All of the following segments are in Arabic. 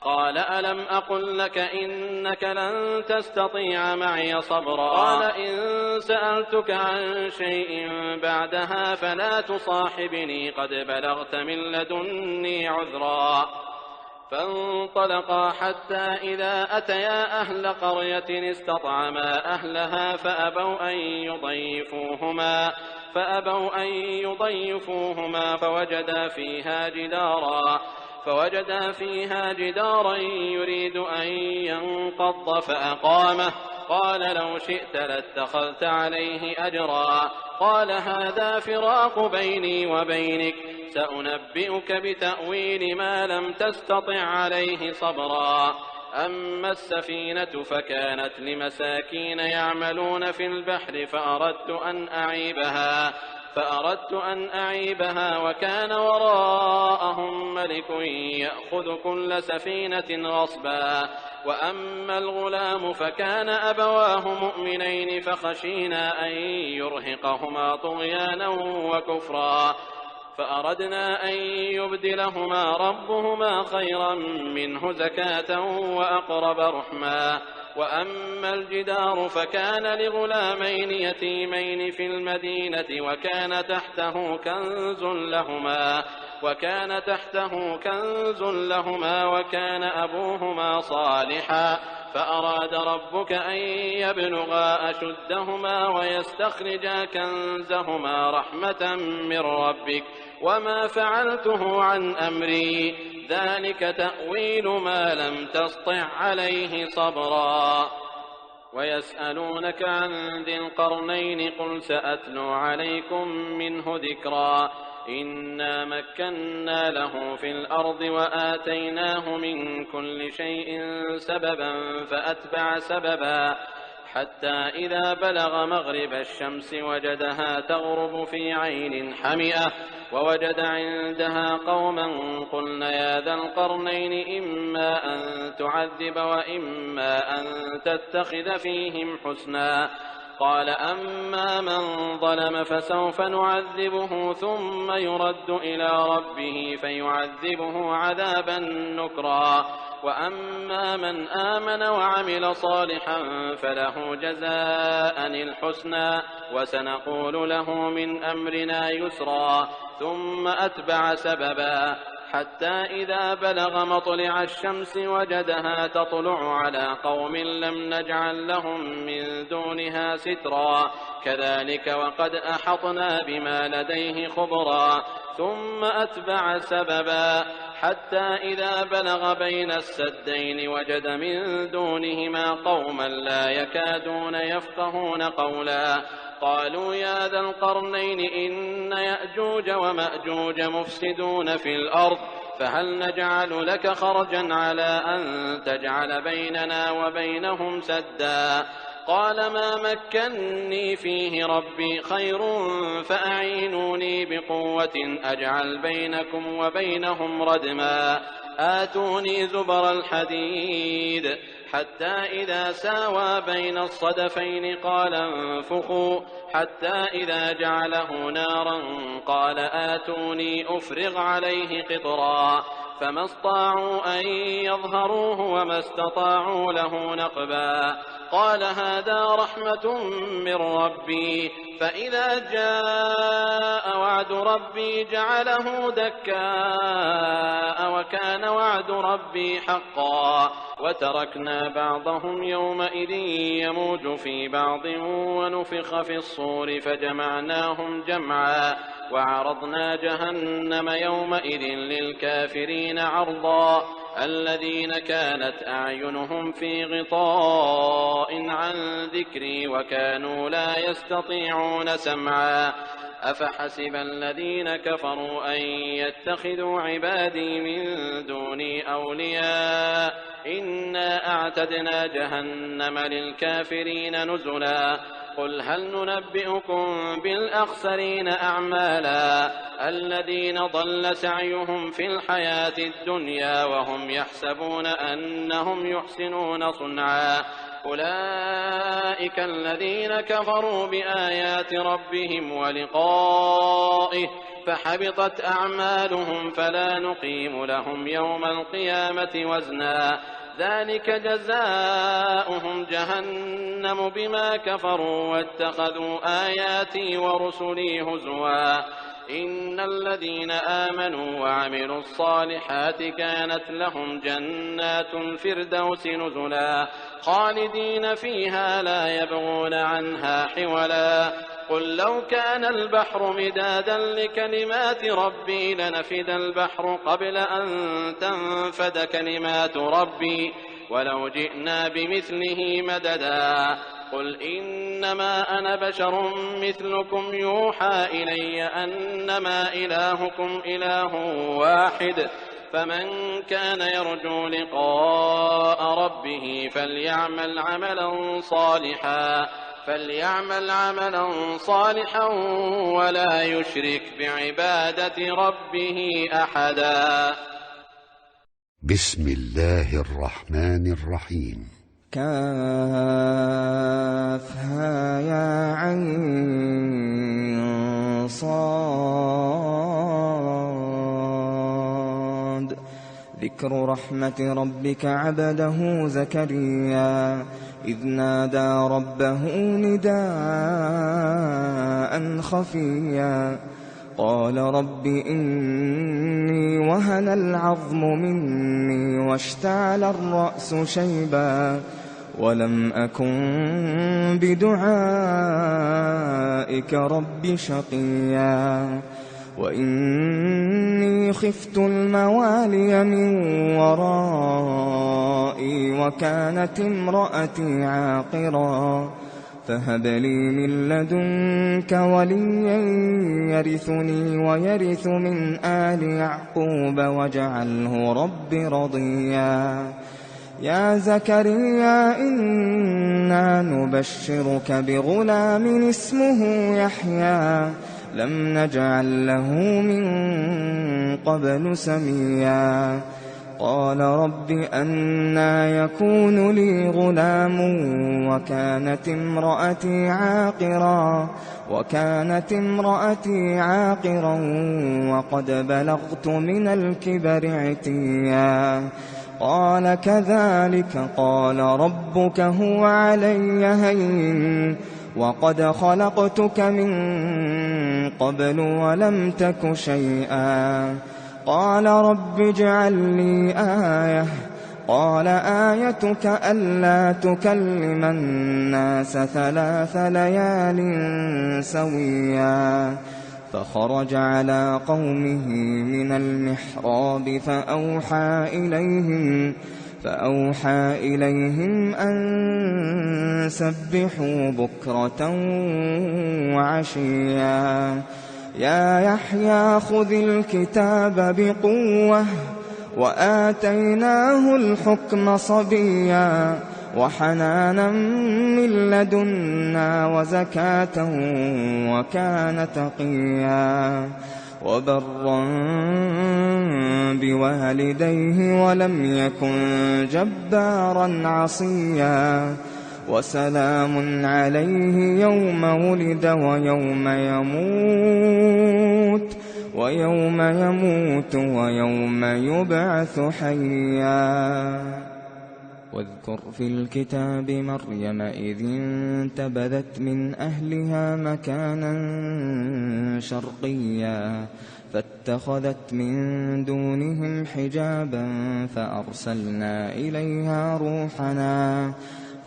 قال ألم أقل لك إنك لن تستطيع معي صبرا قال إن سألتك عن شيء بعدها فلا تصاحبني قد بلغت من لدني عذرا فانطلقا حتى إذا أتيا أهل قرية استطعما أهلها فأبوا أن يضيفوهما فوجدا فيها جدارا يريد أن ينقض فأقامه قال لو شئت لاتخذت عليه أجرا قال هذا فراق بيني وبينك سأنبئك بتأويل ما لم تستطع عليه صبرا أما السفينة فكانت لمساكين يعملون في البحر فأردت أن أعيبها وكان وراءهم ملك يأخذ كل سفينة غصبا وأما الغلام فكان أبواه مؤمنين فخشينا أن يرهقهما طغيانا وكفرا فأردنا أن يبدلهما ربهما خيرا منه زكاة وأقرب رحما وأما الجدار فكان لغلامين يتيمين في المدينة وكان تحته كنز لهما وكان أبوهما صالحا فأراد ربك أن يبلغا أشدهما ويستخرجا كنزهما رحمة من ربك وما فعلته عن أمري ذلك تأويل ما لم تسطع عليه صبرا ويسألونك عن ذي القرنين قل سأتلو عليكم منه ذكرا إنا مكنا له في الأرض وآتيناه من كل شيء سببا فأتبع سببا حتى إذا بلغ مغرب الشمس وجدها تغرب في عين حمئة ووجد عندها قوما قلنا يا ذا القرنين إما أن تعذب وإما أن تتخذ فيهم حسنا قال أما من ظلم فسوف نعذبه ثم يرد إلى ربه فيعذبه عذابا نكرا وأما من آمن وعمل صالحا فله جزاء الحسنى وسنقول له من أمرنا يسرا ثم أتبع سببا حتى إذا بلغ مطلع الشمس وجدها تطلع على قوم لم نجعل لهم من دونها سترا كذلك وقد أحطنا بما لديه خبرا ثم أتبع سببا حتى إذا بلغ بين السدين وجد من دونهما قوما لا يكادون يفقهون قولا قالوا يا ذا القرنين إن يأجوج ومأجوج مفسدون في الأرض فهل نجعل لك خرجا على أن تجعل بيننا وبينهم سدا قال ما مكني فيه ربي خير فأعينوني بقوة أجعل بينكم وبينهم ردما آتوني زبر الحديد حتى إذا ساوى بين الصدفين قال انفخوا حتى إذا جعله نارا قال آتوني أفرغ عليه قطرا فما استطاعوا أن يظهروه وما استطاعوا له نقبا قال هذا رحمة من ربي فإذا جاء وعد ربي جعله دكاء وكان وعد ربي حقا وتركنا بعضهم يومئذ يموج في بعض ونفخ في الصور فجمعناهم جمعا وعرضنا جهنم يومئذ للكافرين عرضا الذين كانت أعينهم في غطاء عن ذكري وكانوا لا يستطيعون سمعا أفحسب الذين كفروا أن يتخذوا عبادي من دوني أولياء إنا أعتدنا جهنم للكافرين نزلا قل هل ننبئكم بالأخسرين أعمالا الذين ضل سعيهم في الحياة الدنيا وهم يحسبون أنهم يحسنون صنعا أولئك الذين كفروا بآيات ربهم ولقائه فحبطت أعمالهم فلا نقيم لهم يوم القيامة وزنا ذلك جزاؤهم جهنم بما كفروا واتخذوا آياتي ورسلي هزوا إن الذين آمنوا وعملوا الصالحات كانت لهم جنات الفردوس نزلا خالدين فيها لا يبغون عنها حولا قل لو كان البحر مدادا لكلمات ربي لنفد البحر قبل أن تنفد كلمات ربي ولو جئنا بمثله مددا قل إنما أنا بشر مثلكم يوحى إلي أنما إلهكم إله واحد فمن كان يرجو لقاء ربه فليعمل عملا صالحا ولا يشرك بعبادة ربه أحدا. بسم الله الرحمن الرحيم. كافها يا عين صاد ذكر رحمة ربك عبده زكريا إذ نادى ربه نداء خفيا قال رب إني وهن العظم مني واشتعل الرأس شيبا ولم أكن بدعائك رب شقيا وإني خفت الموالي من ورائي وكانت امرأتي عاقرا فهب لي من لدنك وليا يرثني ويرث من آل يعقوب واجعله رب رضيا يا زكريا إنا نبشرك بغلام اسمه يحيى لم نجعل له من قبل سميا قال رب أنى يكون لي غلام وكانت امرأتي عاقرا وقد بلغت من الكبر عتيا قال كذلك قال ربك هو علي هين وقد خلقتك من قبل ولم تك شيئا قال رب اجعل لي آية قال آيتك ألا تكلم الناس 3 ليال سويا فخرج على قومه من المحراب فأوحى إليهم أن سبحوا بكرة وعشيا يا يحيى خذ الكتاب بقوة وآتيناه الحكم صبيا وحنانا من لدنا وزكاة وكان تقيا وبرا بوالديه ولم يكن جبارا عصيا وسلام عليه يوم ولد ويوم يموت ويوم يبعث حيا واذكر في الكتاب مريم إذ انتبذت من أهلها مكانا شرقيا فاتخذت من دونهم حجابا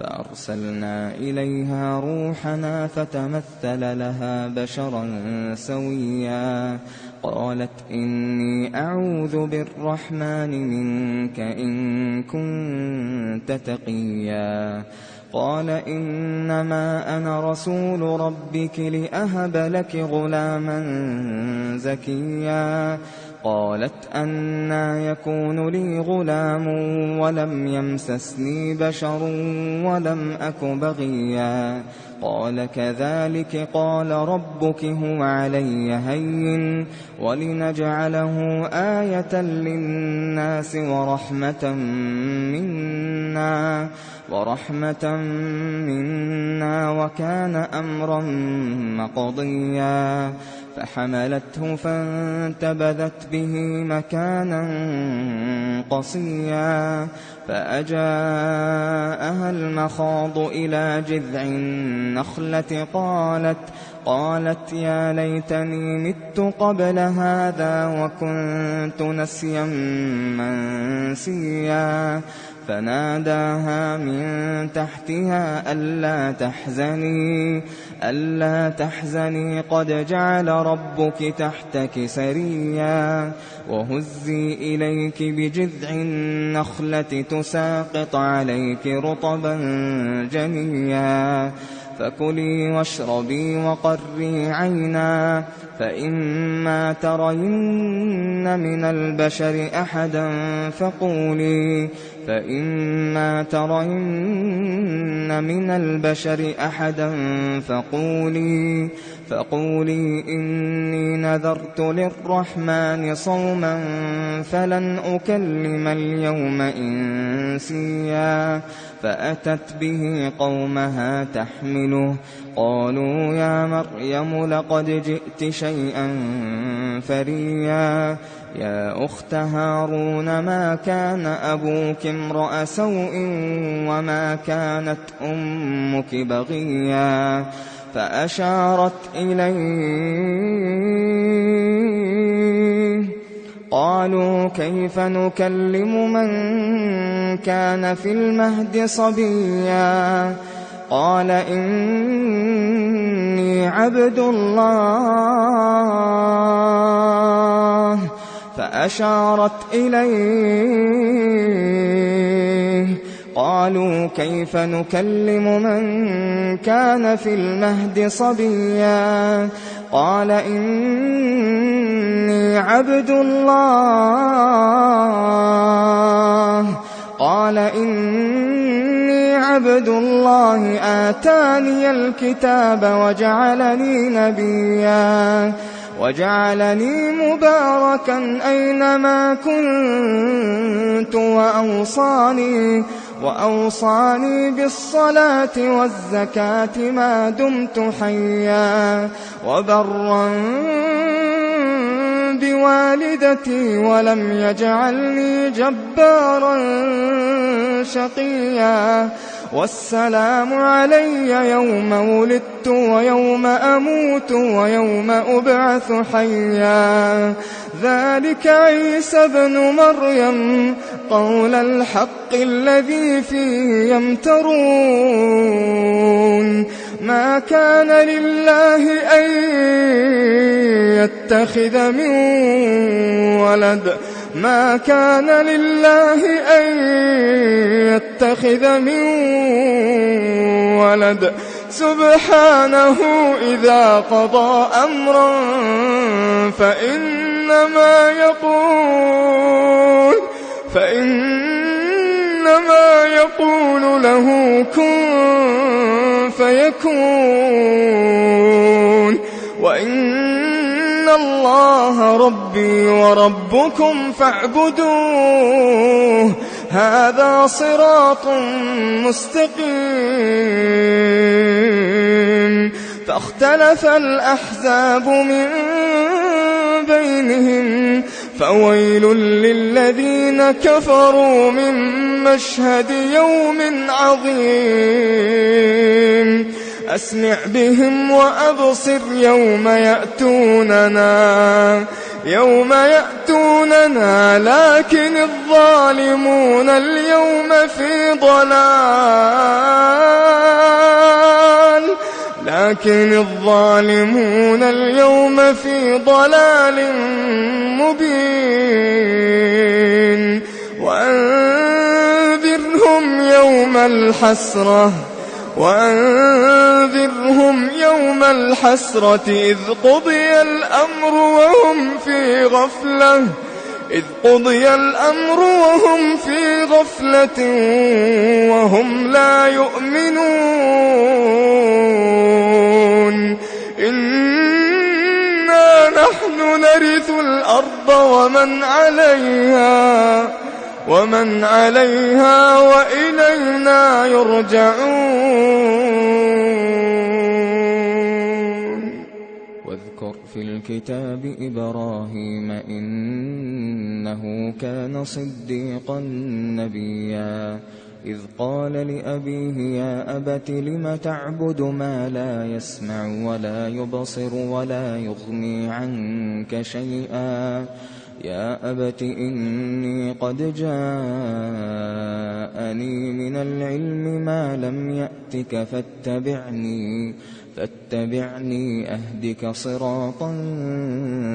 فأرسلنا إليها روحنا فتمثل لها بشرا سويا قالت إني أعوذ بالرحمن منك إن كنت تقيا قال إنما أنا رسول ربك لأهب لك غلاما زكيا قالت أنى يكون لي غلام ولم يمسسني بشر ولم أك بغيا قال كذلك قال ربك هو علي هين ولنجعله آية للناس ورحمة منا وكان أمرا مقضيا فحملته فانتبذت به مكانا قصيا فأجاءها المخاض إلى جذع النخلة قالت يا ليتني مت قبل هذا وكنت نسيا منسيا فناداها من تحتها ألا تحزني قد جعل ربك تحتك سريا وهزي إليك بجذع النخلة تساقط عليك رطبا جنيا فكلي واشربي وقري عينا فإما ترين من البشر أحدا فقولي إني نذرت للرحمن صوما فلن أكلم اليوم إنسيا فأتت به قومها تحمله قالوا يا مريم لقد جئت شيئا فريا يا أخت هارون ما كان أبوك امرأ سوء وما كانت أمك بغيا فأشارت إليه قالوا كيف نكلم من كان في المهد صبيا قال إني عبد الله فأشارت إليه قالوا كيف نكلم من كان في المهد صبيا قال إني عبد الله آتاني الكتاب وجعلني نبيا وجعلني مباركا أينما كنت وأوصاني بالصلاة والزكاة ما دمت حيا وبرا بوالدتي ولم يجعلني جبارا شقيا والسلام علي يوم ولدت ويوم أموت ويوم أبعث حيا ذلك عيسى ابن مريم قول الحق الذي فيه يمترون ما كان لله أن يتخذ من ولد سبحانه إذا قضى أمرا فإنما يقول له كن فيكون وإن الله ربي وربكم فاعبدوه هذا صراط مستقيم فاختلف الأحزاب من بينهم فويل للذين كفروا من مشهد يوم عظيم أسمع بهم وأبصر يوم يأتوننا لكن الظالمون اليوم في ضلال مبين وأنذرهم يوم الحسرة إذ قضي الأمر وهم في غفلة وهم لا يؤمنون إنا نحن نرث الأرض ومن عليها وإلينا يرجعون واذكر في الكتاب إبراهيم إنه كان صديقا نبيا إذ قال لأبيه يا أبت لم تعبد ما لا يسمع ولا يبصر ولا يغني عنك شيئا يا أبت إني قد جاءني من العلم ما لم يأتك فاتبعني أهدك صراطا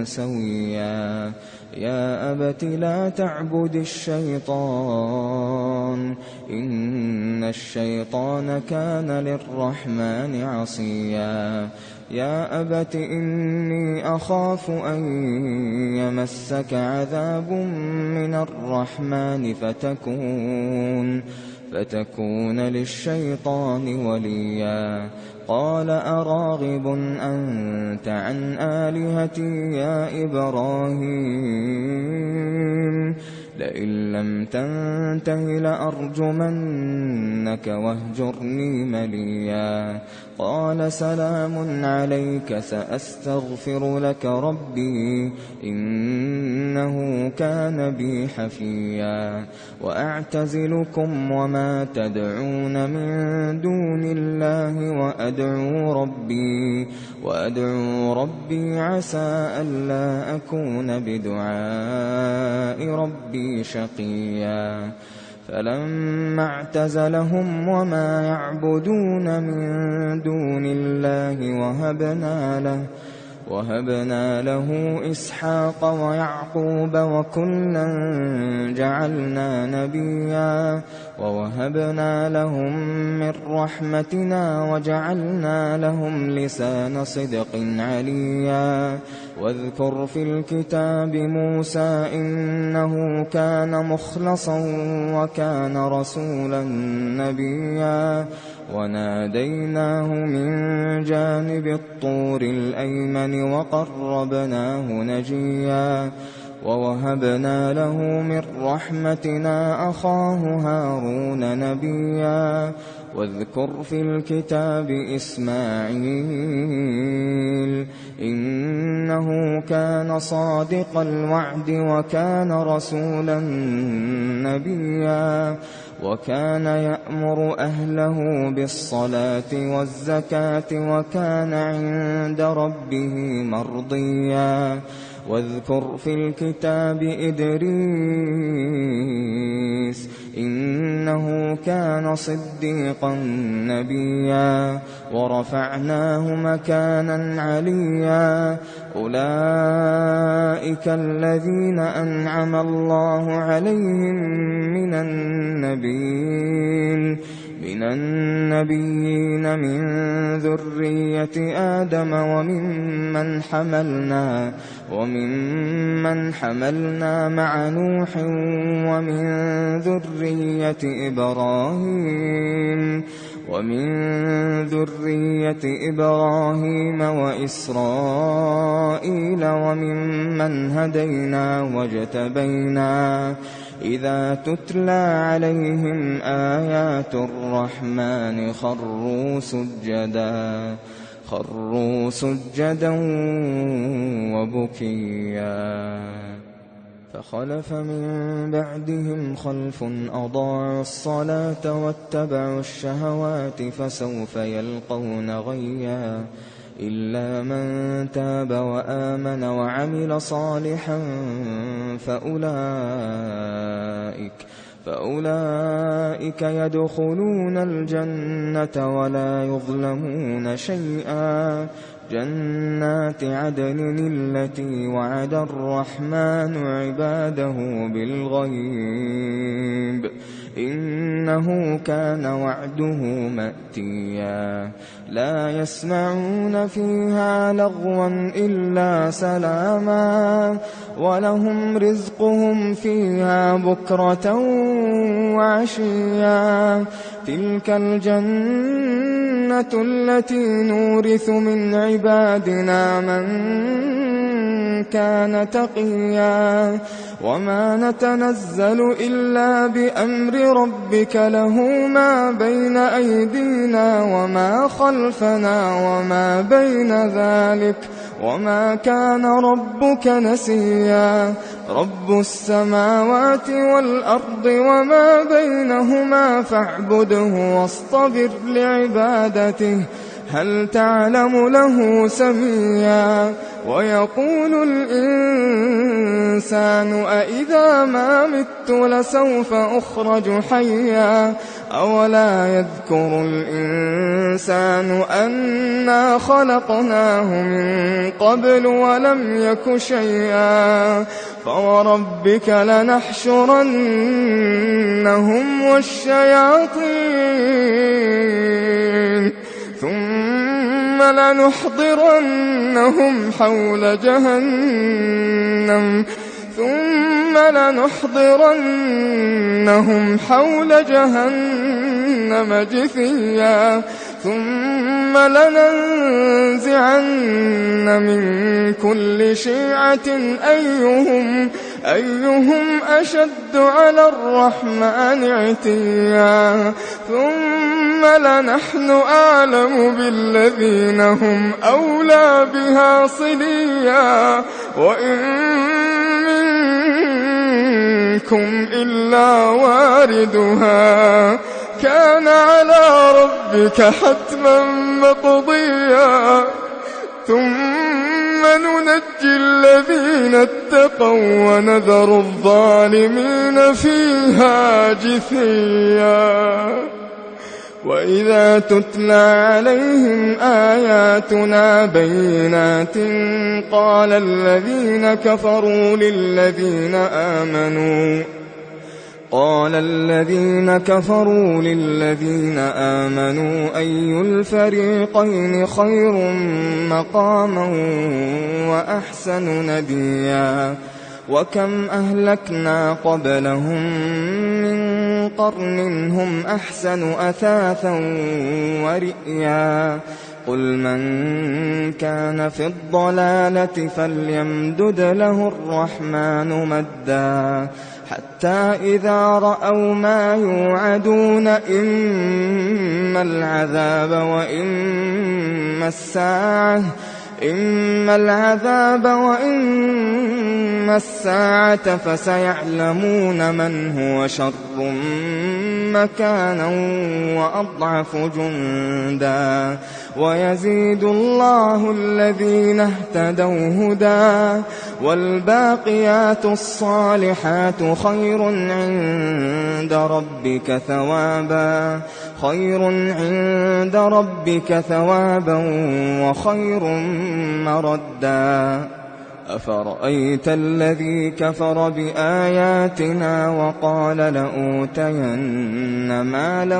سويا يا أبت لا تعبد الشيطان إن الشيطان كان للرحمن عصيا يا أبت إني أخاف أن يمسك عذاب من الرحمن فتكون للشيطان وليا قال أراغب أنت عن آلهتي يا إبراهيم لئن لم تنته لأرجمنك واهجرني مليا قال سلام عليك سأستغفر لك ربي إنه كان بي حفيا وأعتزلكم وما تدعون من دون الله وأدعو ربي عسى ألا أكون بدعاء ربي شقيا فلما اعتزلهم وما يعبدون من دون الله وهبنا له إسحاق ويعقوب وكلا جعلنا نبيا ووهبنا لهم من رحمتنا وجعلنا لهم لسان صدق عليا واذكر في الكتاب موسى إنه كان مخلصا وكان رسولا نبيا وناديناه من جانب الطور الأيمن وقربناه نجيا ووهبنا له من رحمتنا أخاه هارون نبيا واذكر في الكتاب إسماعيل إنه كان صادق الوعد وكان رسولا نبيا وكان يأمر أهله بالصلاة والزكاة وكان عند ربه مرضيا واذكر في الكتاب إدريس إنه كان صديقا نبيا ورفعناه مكانا عليا أولئك الذين أنعم الله عليهم من النبيين من ذرية آدم وممن حملنا مع نوح ومن ذرية إبراهيم وإسرائيل وممن هدينا واجتبينا إذا تتلى عليهم آيات الرحمن خروا سجدا وبكيا فخلف من بعدهم خلف أضاعوا الصلاة واتبعوا الشهوات فسوف يلقون غيا إلا من تاب وآمن وعمل صالحا فأولئك يدخلون الجنة ولا يظلمون شيئا جنات عدن التي وعد الرحمن عباده بالغيب إنه كان وعده مأتيا لا يسمعون فيها لغوا إلا سلاما ولهم رزقهم فيها بكرة وعشيا تلك الجنة التي نورث من عبادنا من كان تقيا وما نتنزل إلا بأمر ربك له ما بين أيدينا وما خلفنا وما كان ربك نسيا رب السماوات والأرض وما بينهما فاعبده واصطبر لعبادته هل تعلم له سميا ويقول الإنسان أإذا ما مت لسوف أخرج حيا أولا يذكر الإنسان أنا خلقناه من قبل ولم يك شيئا فوربك لنحشرنهم والشياطين ثم لنحضرنهم حول جهنم جثيا ثم لننزعن من كل شيعة أيهم أشد على الرحمن عتيا ثم لنحن أعلم بالذين هم أولى بها صليا وإن منكم إلا واردها كان على ربك حتما مقضيا ثم ننجي الذين اتقوا ونذر الظالمين فيها جثيا وإذا تتلى عليهم آياتنا بينات قال الذين كفروا للذين آمنوا أي الفريقين خير مقاما وأحسن نديا وكم أهلكنا قبلهم من قرن هم أحسن أثاثا ورئيا قل من كان في الضلالة فليمدد له الرحمن مدا حتى إذا رأوا ما يوعدون إما العذاب وإما الساعة فسيعلمون من هو شر مكانا وأضعف جندا ويزيد الله الذين اهتدوا هدى والباقيات الصالحات خير عند ربك ثوابا وخير مردا أفرأيت الذي كفر بآياتنا وقال لأوتين مالا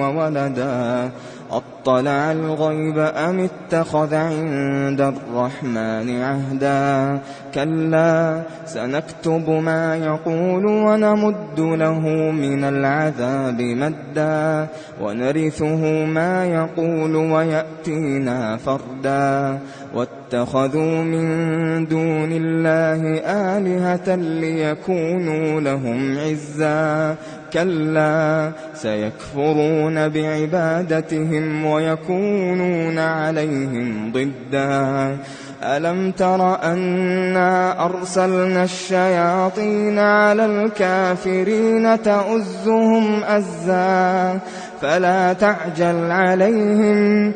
وولدا أطلع الغيب أم اتخذ عند الرحمن عهدا كلا سنكتب ما يقول ونمد له من العذاب مدا ونرثه ما يقول ويأتينا فردا واتخذوا من دون الله آلهة ليكونوا لهم عزا كلا سيكفرون بعبادتهم ويكونون عليهم ضدا ألم تر أنا أرسلنا الشياطين على الكافرين تؤزهم أزا فلا تعجل عليهم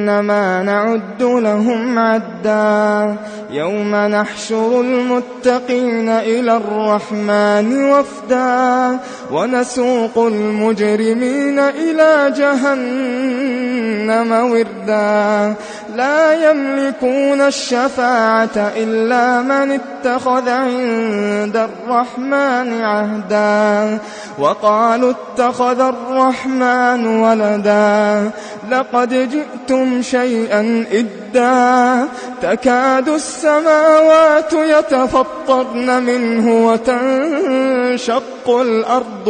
إنما نعد لهم عدا يوم نحشر المتقين إلى الرحمن وفدا ونسوق المجرمين إلى جهنم وردا لا يملكون الشفاعة إلا من اتخذ عند الرحمن عهدا وقالوا اتخذ الرحمن ولدا لقد جئتم شيئا إدا تكاد السماوات يتفطرن منه وتنشق وتنشق الأرض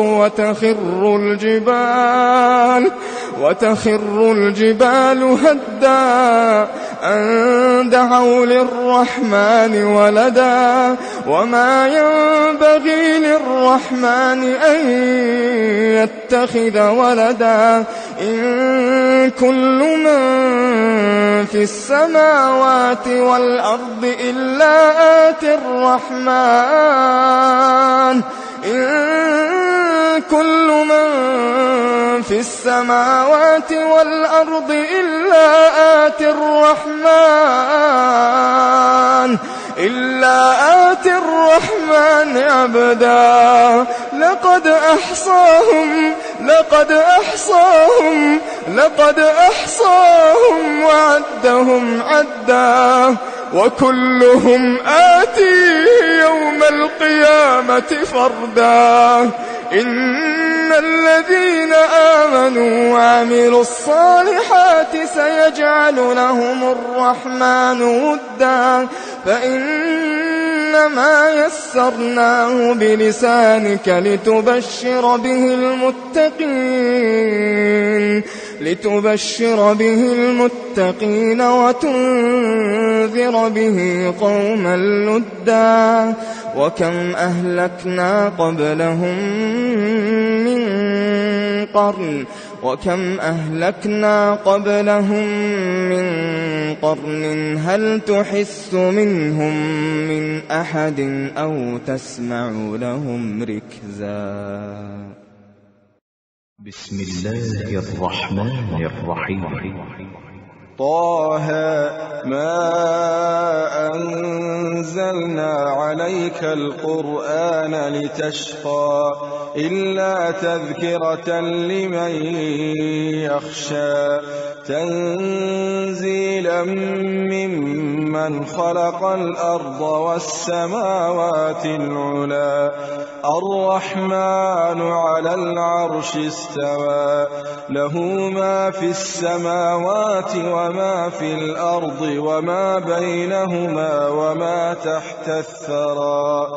وتخر الجبال هدا أن دعوا للرحمن ولدا وما ينبغي للرحمن أن يتخذ ولدا إن كل من في السماوات والأرض إلا آتي الرحمن كل من في السماوات والأرض إلا آتي الرحمن عبدا لقد أحصاهم وعدهم عدا وكلهم آتيه يوم القيامة فردا إن الذين آمنوا وعملوا الصالحات سيجعل لهم الرحمن ودا فإنما يسرناه بلسانك لتبشر به المتقين وتنذر به قوما لدا وكم أهلكنا قبلهم من قرن هل تحس منهم من أحد أو تسمع لهم ركزا. بسم الله الرحمن الرحيم. طه ما أنزلنا عليك القرآن لتشقى إلا تذكرة لمن يخشى تنزيلا ممن خلق الأرض والسماوات العلى الرحمن على العرش استوى له ما في السماوات وما في الأرض وما بينهما وما تحت الثرى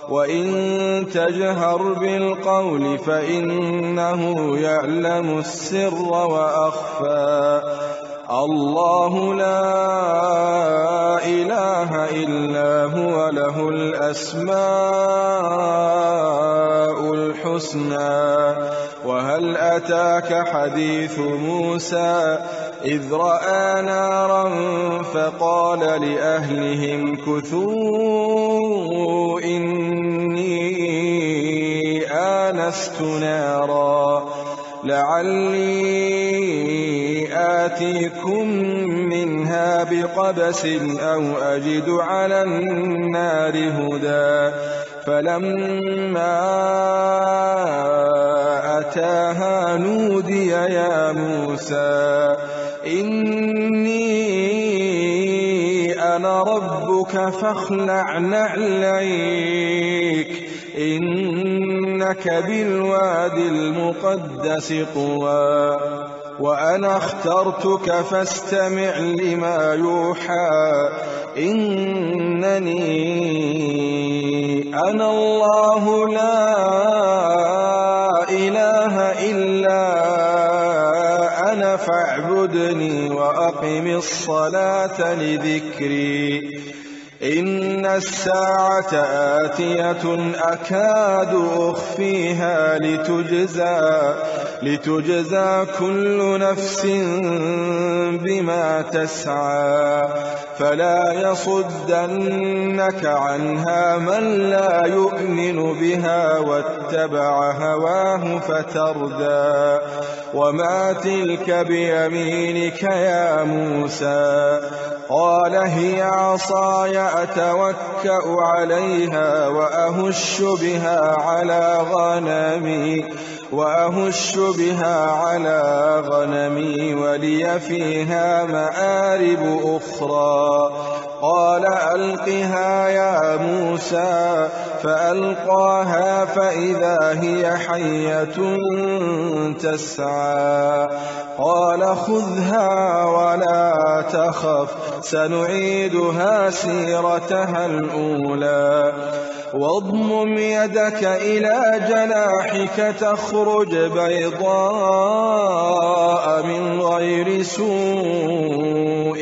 وإن تجهر بالقول فإنه يعلم السر وأخفى الله لا إله إلا هو له الأسماء الحسنى وهل أتاك حديث موسى إذ رأى نارا فقال لأهلهم كثوا إني آنست نارا لعلي آتيكم منها بقبس أو أجد على النار هدى فلما أتاها نودي يا موسى إني أنا ربك فاخلع نعليك إنك بالواد المقدس طوى وأنا اخترتك فاستمع لما يوحى إنني أنا الله لا إله إلا أنا فاعبدني وأقم الصلاة لذكري إن الساعة آتية أكاد أخفيها لتجزى كل نفس بما تسعى فلا يصدنك عنها من لا يؤمن بها واتبع هواه فتردى وما تلك بيمينك يا موسى قال هي عصاي أتوكأ عليها وأهش بها على غنمي ولي فيها مآرب أخرى قال ألقها يا موسى فألقاها فإذا هي حية تسعى قال خذها ولا تخف سنعيدها سيرتها الأولى واضمم يدك إلى جناحك تخرج بيضاء من غير سوء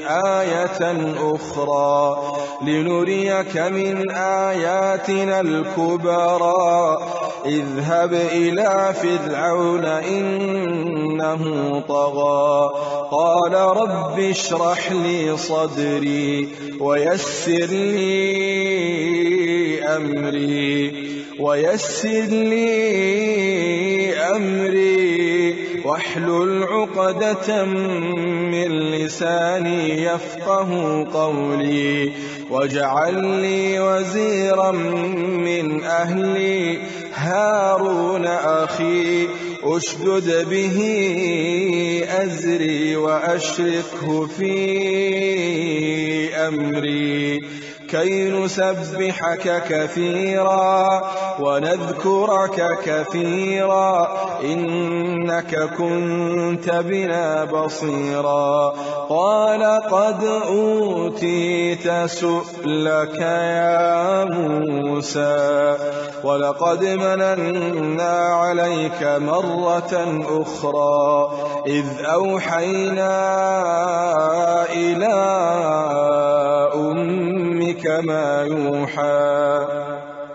آية أخرى لنريك من آياتنا الكبرى اذهب إلى فرعون إنه طغى قال رب اشرح لي صدري ويسر لي أمري واحلل عقدة من لساني يفقه قولي واجعل لي وزيرا من أهلي هارون أخي أشدد به أزري وأشركه في أمري كي نسبحك كثيرا ونذكرك كثيرا إنك كنت بنا بصيرا قال قد أوتيت سؤلك يا موسى ولقد مننا عليك مرة أخرى إذ أوحينا إلى أمك ما يوحى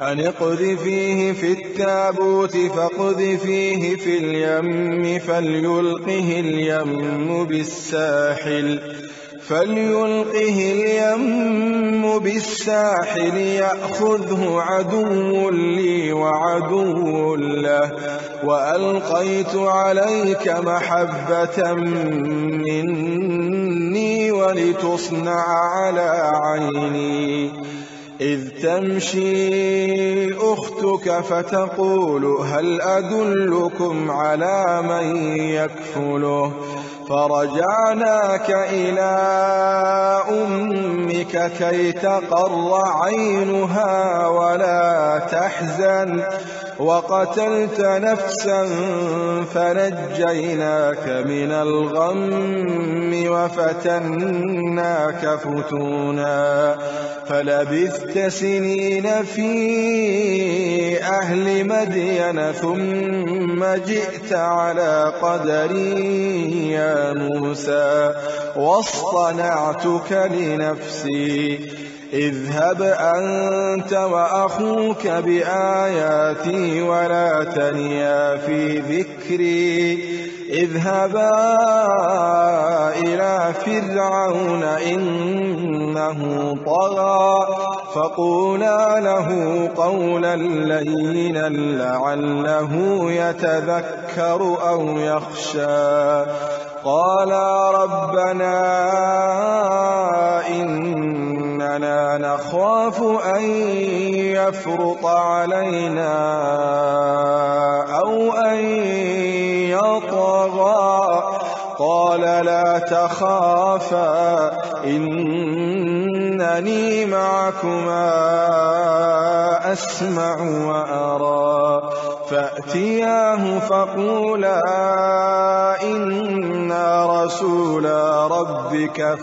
أن اقذفيه في التابوت فاقذفيه في اليم فليلقه اليم بالساحل يأخذه عدو لي وعدو له وألقيت عليك محبة مني ولتصنع على عيني إذ تمشي أختك فتقول هل أدلكم على من يكفله فرجعناك إلى أمك كي تقر عينها ولا تحزن وقتلت نفسا فنجيناك من الغم وفتناك فتونا فلبثت سنين في أهل مدين ثم جئت على قدري يا موسى واصطنعتك لنفسي اذهب أنت وأخوك بآياتي ولا تنيا في ذكري اذهبا إلى فرعون إنه طغى فقولا له قولا لينا لعله يتذكر أو يخشى قالا ربنا إننا نخاف أن يفرط علينا أو أن يطغى قال لا تخافا إنني معكما أسمع وأرى فأتياه فقولا إنا رسولا ربك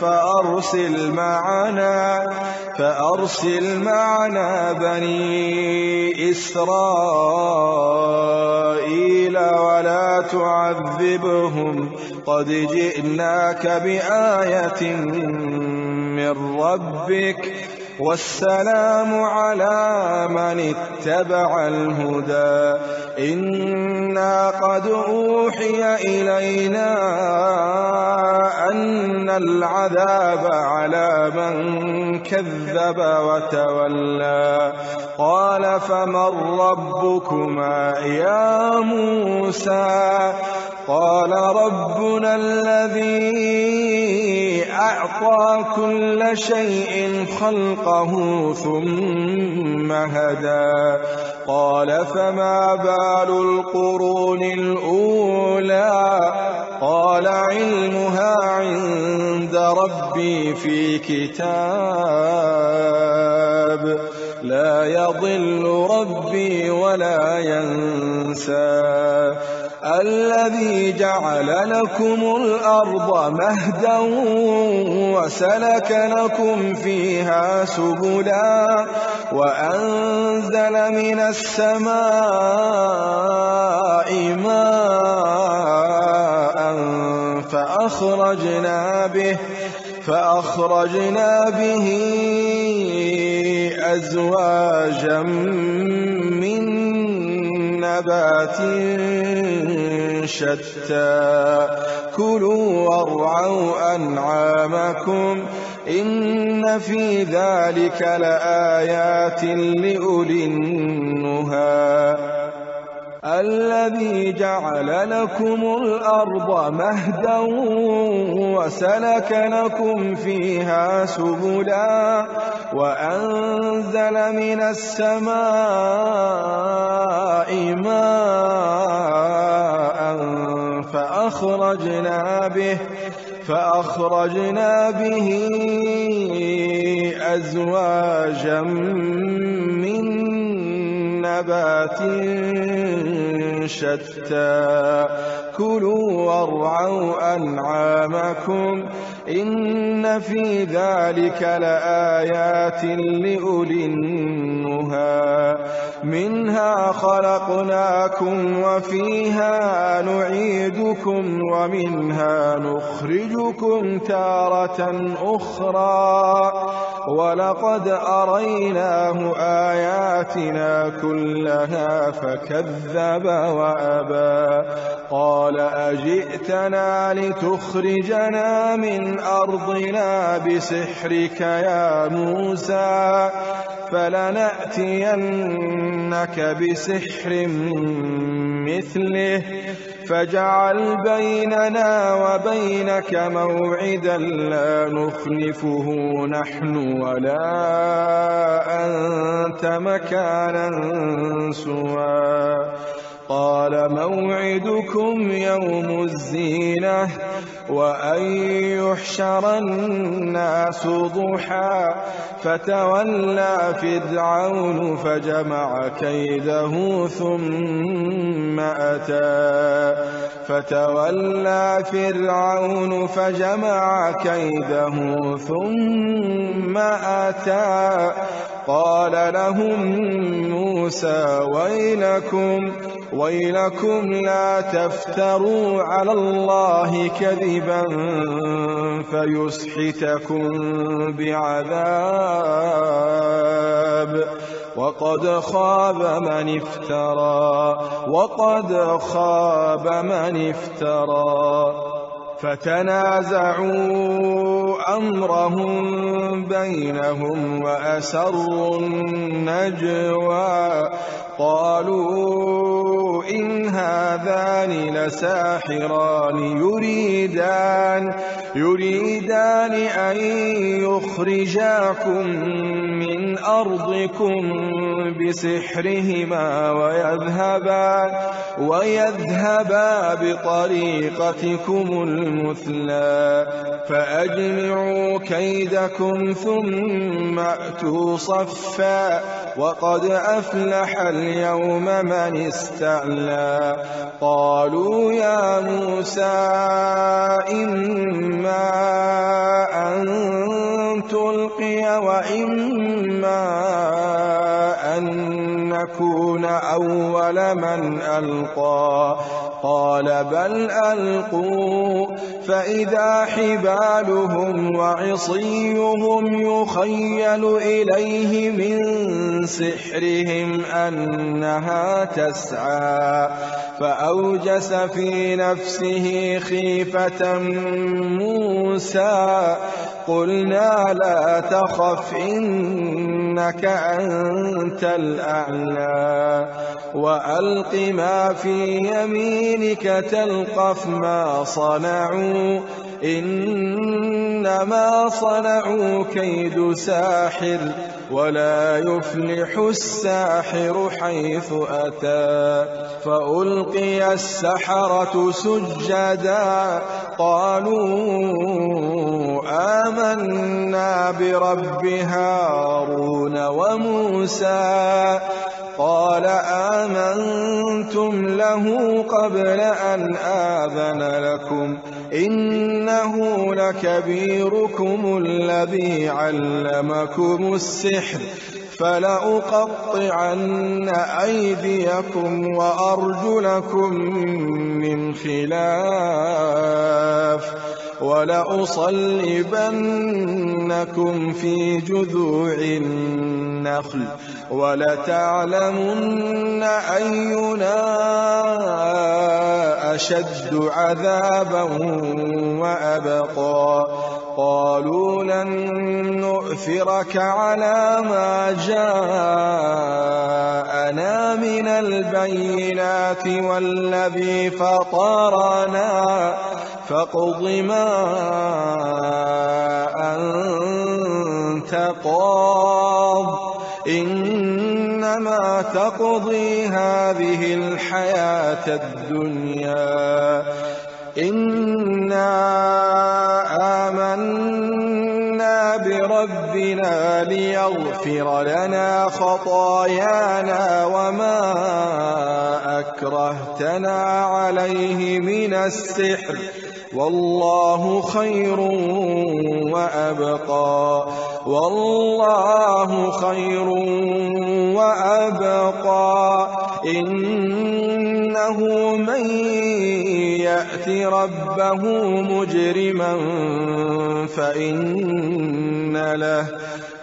فأرسل معنا بني إسرائيل ولا تعذبهم قد جئناك بآية من ربك والسلام على من اتبع الهدى إنا قد أوحي إلينا أن العذاب على من كذب وتولى قال فمن ربكما يا موسى قال ربنا الذي أعطى كل شيء خلقه ثم هدى قال فما بال القرون الأولى قال علمها عند ربي في كتاب لا يضل ربي ولا ينسى الذي جعل لكم الأرض مهدا وسلك لكم فيها سبلا وأنزل من السماء ماء فأخرجنا به أزواجا من نبات شتى كلوا وارعوا أنعامكم إن في ذلك لآيات لأولي النهى الذي جعل لكم الأرض مهدا وسلك لكم فيها سبلا وأنزل من السماء ماء فأخرجنا به أزواجا من نبات شتى كلوا وارعوا أنعامكم إن في ذلك لآيات لأولي النهى منها خلقناكم وفيها نعيدكم ومنها نخرجكم تارة أخرى ولقد أريناه آياتنا كلها فكذب وأبى قال أجئتنا لتخرجنا من أرضنا بسحرك يا موسى فلنأتينك بسحر مثله فاجعل بيننا وبينك موعدا لا نخلفه نحن ولا أنت مكانا سوى قال موعدكم يوم الزينة وأن يحشر الناس ضحى فتولى فرعون فجمع كيده ثم أتى قال لهم موسى ويلكم لا تفتروا على الله كذبا فيسحتكم بعذاب وقد خاب من افترى فتنازعوا أمرهم بينهم وأسروا النجوى قالوا إن هذان لساحران يريدان أن يخرجاكم من أرضكم بسحرهما ويذهبا بطريقتكم المثلى فأجمعوا كيدكم ثم أتوا صفا وقد أفلح اليوم من استعلى قالوا يا موسى إما أن تلقي وإما أن نكون أول من ألقى قال بل ألقوا فإذا حبالهم وعصيهم يخيل إليه من سحرهم أنها تسعى فأوجس في نفسه خيفة موسى قلنا لا تخف إنك أنت الأعلى وألق ما في يمينك تلقف ما صنعوا إنما صنعوا كيد ساحر ولا يفلح الساحر حيث أتى فألقي السحرة سجدا قالوا آمنا برب هارون وموسى قال آمنتم له قبل أن آذن لكم إنه لكبيركم الذي علمكم السحر فلأقطعن أيديكم وأرجلكم من خلاف ولأصلبنكم في جذوع النخل ولتعلمن أينا أشد عذابا وأبقى قالوا لن نؤثرك على ما جاءنا من البينات والذي فطرنا فاقض ما أنت قاض إنما تقضي هذه الحياة الدنيا إنا آمنا بربنا ليغفر لنا خطايانا وما أكرهتنا عليه من السحر والله خير وأبقى والله خير وأبقى إنه من يأت ربه مجرما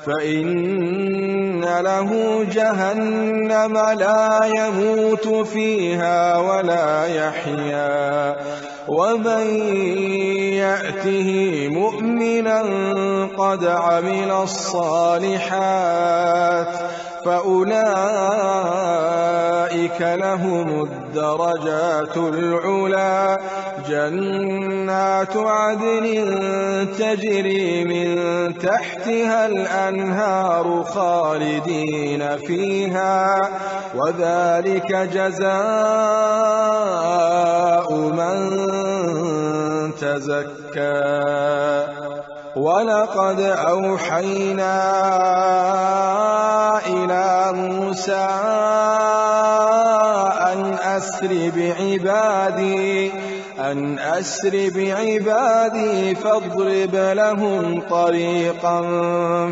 فإن له جهنم لا يموت فيها ولا يحيا ومن يأته مؤمنا قد عمل الصالحات فأولئك لهم الدرجات العلى جنات عدن تجري من تحتها الأنهار خالدين فيها وذلك جزاء من تزكى ولقد أوحينا إلى موسى أن أسر بعبادي فاضرب لهم طريقا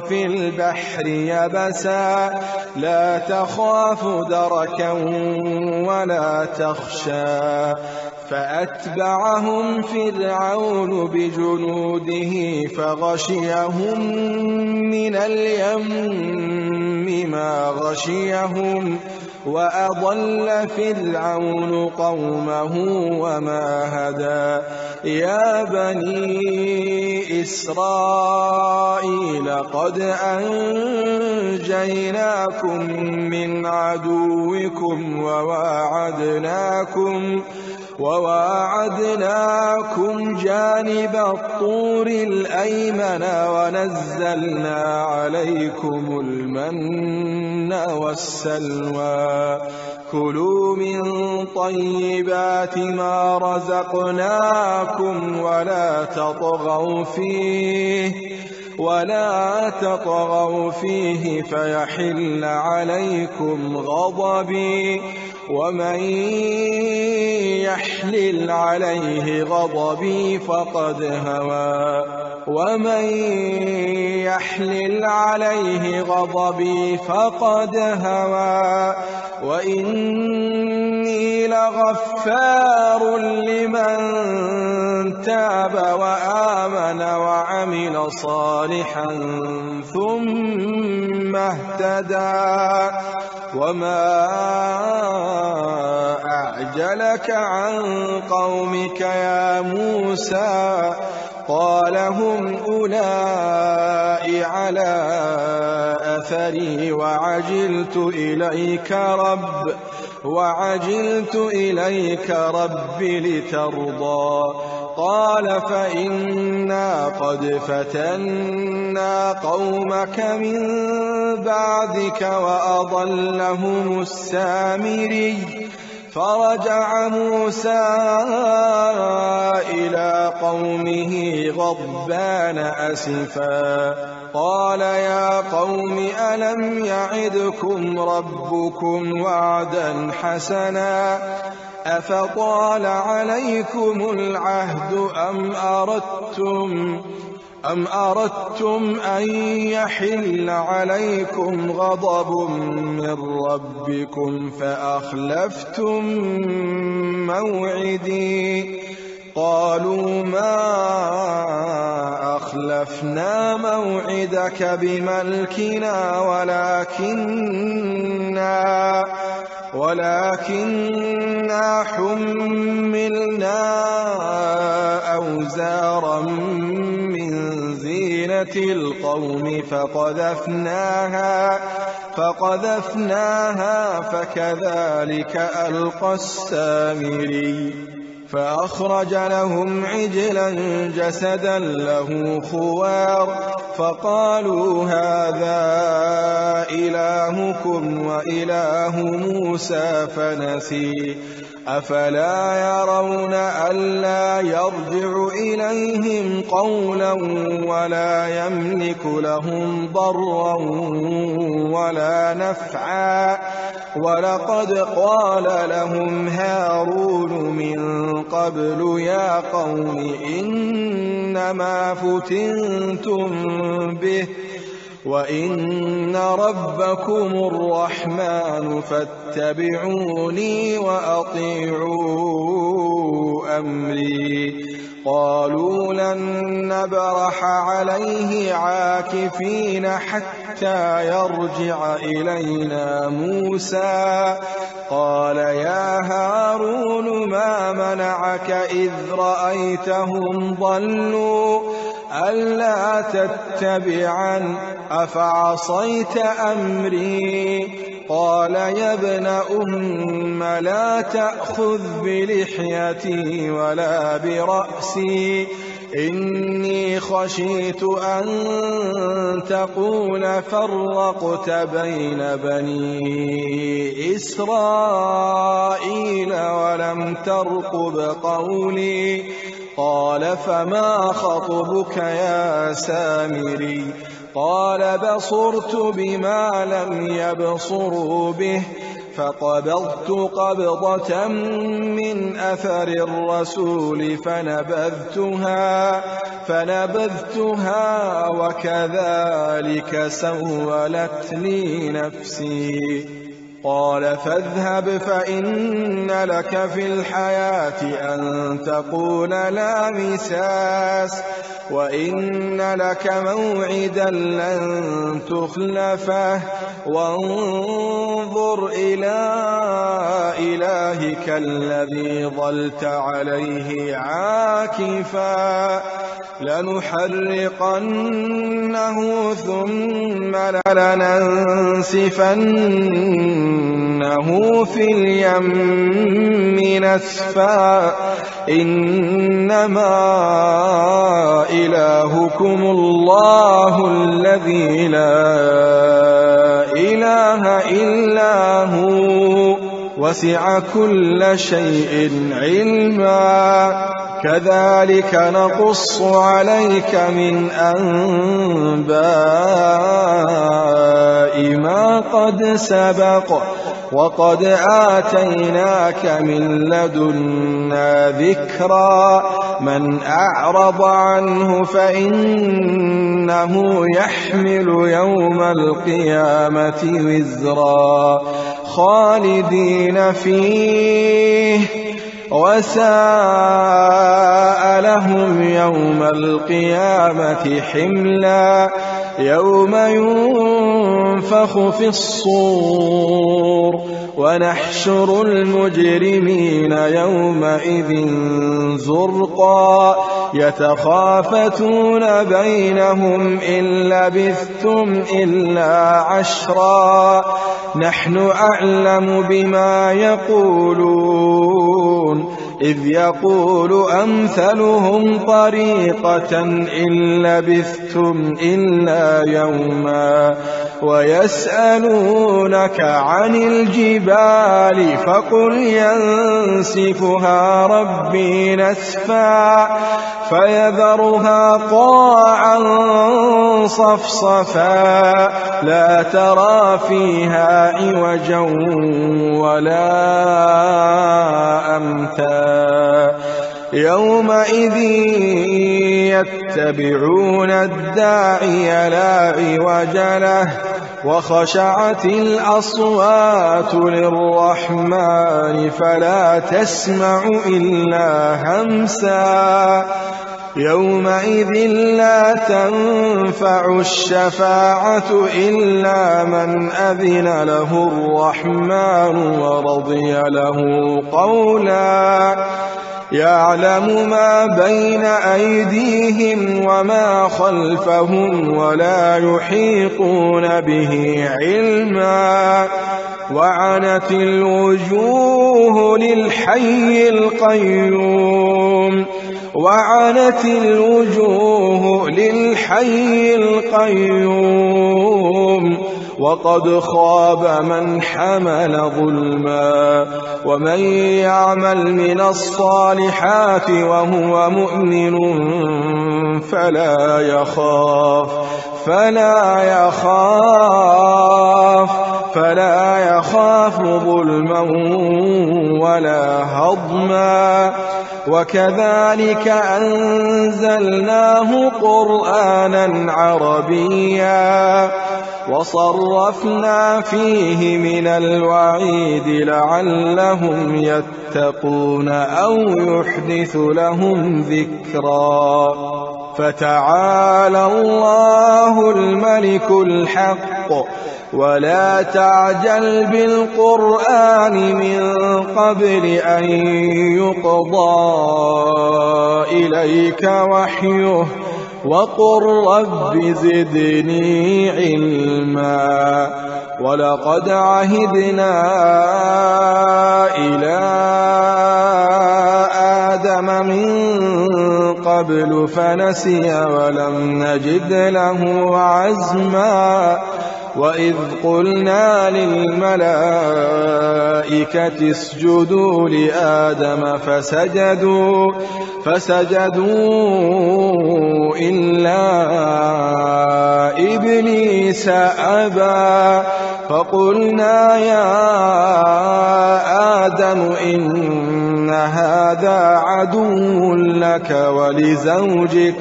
في البحر يبسا لا تخاف دركا ولا تخشى فأتبعهم فرعون بجنوده فغشيهم من اليم ما غشيهم وأضل فرعون قومه وما هدى يا بني إسرائيل قد أنجيناكم من عدوكم وواعدناكم جانب الطور الأيمن ونزلنا عليكم المن والسلوى كلوا من طيبات ما رزقناكم ولا تطغوا فيه فيحل عليكم غضبي ومن يحلل عليه غضبي فقد هوى وإني لغفار لمن تاب وآمن وعمل صالحا ثم اهتدى وما أعجلك عن قومك يا موسى قال هم أولئك على أثري وعجلت إليك رب لترضى قال فإنا قد فتنا قومك من بعدك وأضلهم السامري فرجع موسى إلى قومه غضبان أسفا قال يا قوم ألم يعدكم ربكم وعدا حسنا أفطال عليكم العهد أم أردتم أن يحل عليكم غضب من ربكم فأخلفتم موعدي قالوا ما أخلفنا موعدك بملكنا ولكننا حملنا أوزارا من زينة القوم فقذفناها فكذلك ألقى السامري فأخرج لهم عجلا جسدا له خوار فقالوا هذا إلهكم وإله موسى فنسي أفلا يرون ألا يرجع إليهم قولا ولا يملك لهم ضرا ولا نفعا ولقد قال لهم هارون من قبل يا قوم إنما فتنتم به وإن ربكم الرحمن فاتبعوني وأطيعوا أمري قالوا لن نبرح عليه عاكفين حتى يرجع إلينا موسى قال يا هارون ما منعك إذ رأيتهم ضلوا ألا تتبعن أفعصيت أمري قال يا ابن لا تأخذ بلحيتي ولا برأسي إني خشيت أن تقول فرقت بين بني إسرائيل ولم ترقب قولي قال فما خطبك يا سامري قال بصرت بما لم يبصروا به فقبضت قبضة من أثر الرسول فنبذتها وكذلك سولت لي نفسي قال فاذهب فإن لك في الحياة أن تقول لا مساس وإن لك موعدا لن تخلفه وانظر إلى إلهك الذي ظلت عليه عاكفا لنحرقنه ثم لننسفنه في اليم نسفا إنما إلهكم الله الذي لا إله إلا هو وسع كل شيء علما كذلك نقص عليك من أنباء ما قد سبق وقد آتيناك من لدنا ذكرا من أعرض عنه فإنه يحمل يوم القيامة وزرا خالدين فيه وساء لهم يوم القيامة حملا يوم ينفخ في الصور ونحشر المجرمين يومئذ زرقا يتخافتون بينهم إن لبثتم إلا عشرا نحن أعلم بما يقولون إذ يقول أمثلهم طريقة إن لبثتم إلا يوما ويسألونك عن الجبال فقل ينسفها ربي نسفا فيذرها قاعا صفصفا لا ترى فيها عوجا ولا أمتا يومئذ يتبعون الداعي لا عوج له وخشعت الأصوات للرحمن فلا تسمع إلا همسا يومئذ لا تنفع الشفاعة إلا من أذن له الرحمن ورضي له قولا يعلم ما بين أيديهم وما خلفهم ولا يحيطون به علما وعنت الوجوه للحي القيوم وعنت الوجوه للحي القيوم وقد خاب من حمل ظلما ومن يعمل من الصالحات وهو مؤمن فلا يخاف ظلما ولا هضما وكذلك أنزلناه قرآنا عربيا وصرفنا فيه من الوعيد لعلهم يتقون أو يحدث لهم ذكرا فتعالى الله الملك الحق ولا تعجل بالقرآن من قبل أن يقضى إليك وحيه وقل رب زدني علما ولقد عهدنا إلى آدم من قبل فنسي ولم نجد له عزما وإذ قلنا للملائكة اسجدوا لآدم فسجدوا إلا إبليس أبى فقلنا يا آدم إن هذا عدو لك ولزوجك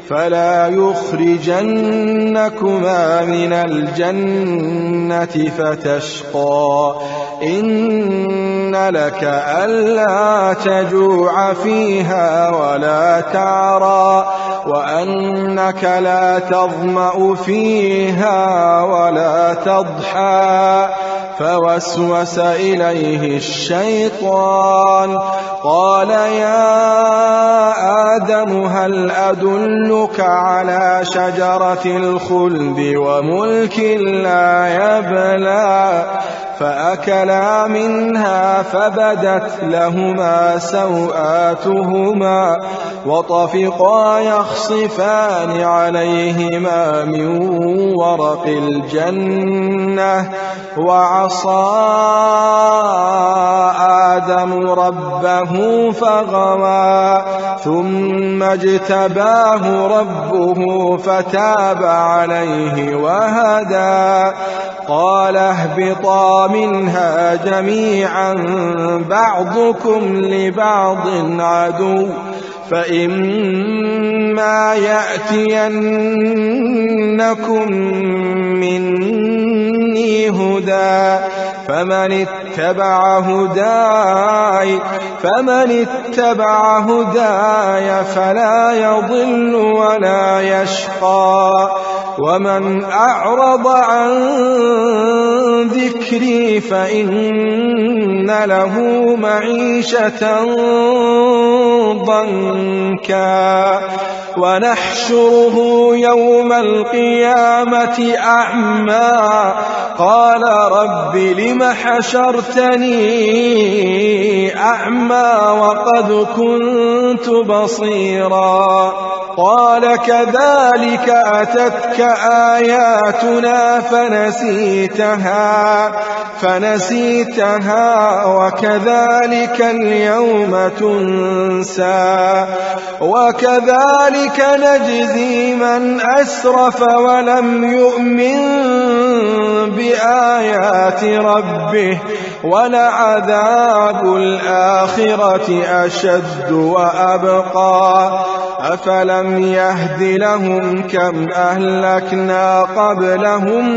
فلا يخرجنكما من الجنة فتشقى إن لك ألا تجوع فيها ولا تعرى وأنك لا تظمأ فيها ولا تضحى فوسوس إليه الشيطان قال يا آدم هل أدلك على شجرة الخلد وملك لا يبلى فأكلا منها فبدت لهما سوآتهما وطفقا يخصفان عليهما من ورق الجنة وعصى آدم ربه فغوى ثم اجتباه ربه فتاب عليه وهدى قال اهبطا منها جميعا بعضكم لبعض عدو فإما يأتينكم مني هدى فمن اتبع هداي فلا يضل ولا يشقى ومن أعرض عن ذكري فإن له معيشة ضنكا ونحشره يوم القيامة أعمى قال رب لم حشرتني أعمى وقد كنت بصيرا قال كذلك أتتك آياتنا فنسيتها وكذلك اليوم تنسى وكذلك نجزي من أسرف ولم يؤمن بآيات ربه ولعذاب الآخرة أشد وأبقى أفلم يهد لهم كم أهلكنا قبلهم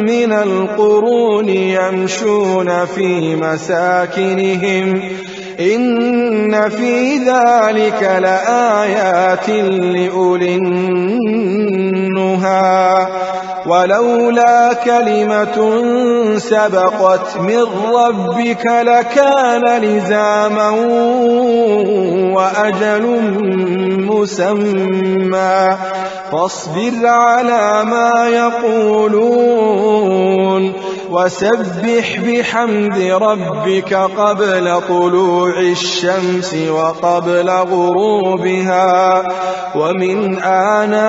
من القرون يمشون في مساكنهم إن في ذلك لآيات لأولي النهى ولولا كلمة سبقت من ربك لكان لزاما وأجل مسمى فاصبر على ما يقولون وسبح بحمد ربك قبل طلوع الشمس وقبل غروبها ومن آناء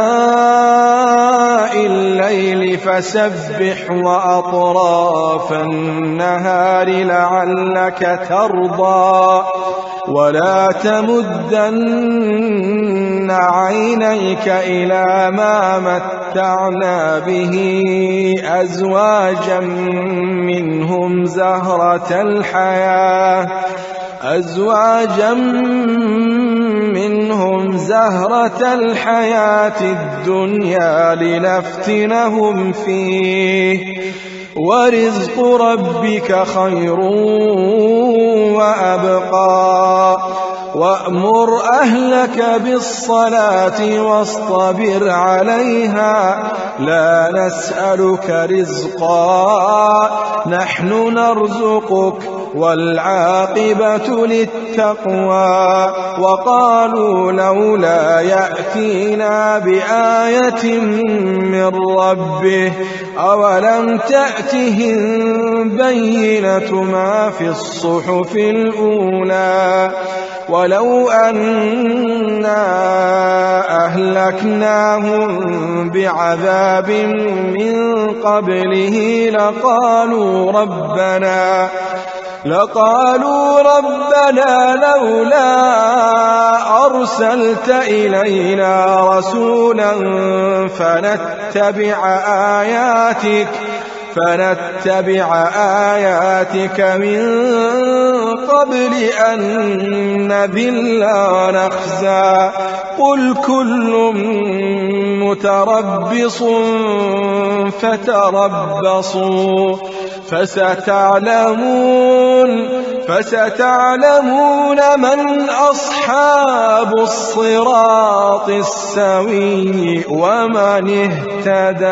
الليل فسبح وأطراف النهار لعلك ترضى ولا تمدن عينيك إلى ما متعنا به أزواجا منهم زهرة الحياة الدنيا لنفتنهم فيه ورزق ربك خير وأبقى وأمر أهلك بالصلاة واصطبر عليها لا نسألك رزقا نحن نرزقك والعاقبة للتقوى وقالوا لولا يأتينا بآية من ربه أولم تأتهم بينة ما في الصحف الأولى ولو أنا أهلكناهم بعذاب من قبله لقالوا ربنا لولا أرسلت إلينا رسولا فنتبع آياتك من قبل أن نذل ونخزى قل كل متربص فتربصوا فستعلمون من أصحاب الصراط الصراط السوي ومن اهتدى.